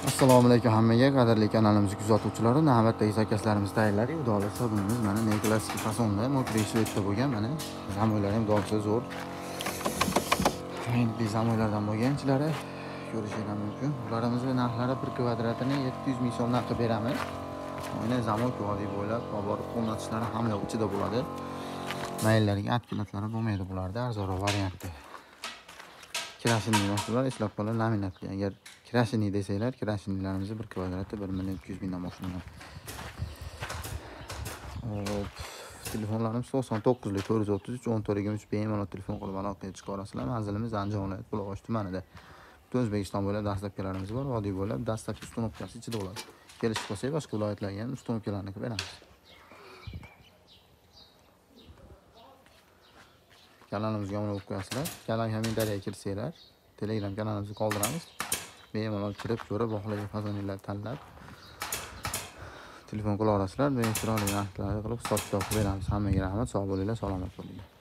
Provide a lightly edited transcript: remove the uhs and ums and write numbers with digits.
Assalomu alaykum hammaga, qadrli kanalimiz kuzatuvchilari. Navbatdagi zakazlarimiz tayyorladi. Xudo xolasa bunimiz mana ne klassik fasonda mokriy svetda bo'lgan, mana zamoylar ham dolsa zo'r. Endi zamoylardan bo'lganchilari ko'rishingiz mumkin. Ularimizni narxlari 1 kvadratini 700 ming so'm narxga beramiz. Mana zamoy vodiy bo'ylab borib o'rnatishlari ham yo'q ichida bo'ladi. Mayllariga atkilatlari bo'lmaydi bularda, arzonroq variantda. Kirashinli mashinalar eslab qolin laminatli. Agar kirashinli desanglar, kirashinlilarimizni 1 kvadratda 1 million 200 mingdan boshlanadi. Hop, telefonlarimiz 99 433 1423 bemalol telefon qilib aloqaga chiqa olasizlar. Manzilimiz Andijon viloyati Buloqosh tumanida. Butun O'zbekiston bo'ylab dastlabkilarimiz bor, vodiy bo'ylab dastlabki ustunovkasi ichida bo'ladi. Kelishib qolsak, boshqa viloyatlarga ham ustunovkalarni qilib beramiz. Kanalimizga obuna bo'lib qo'yasizlar. Kanal kommentariyaga kirsanglar, Telegram kanalimizni qoldiramiz. Bemalol kirib ko'rib, xohlagan fasonlarni tanlab telefon qila olasizlar. Men chiroyli narxlarni qilib hisob-kitob beramiz. Hammaga rahmat, sog' bo'linglar, salomat bo'linglar.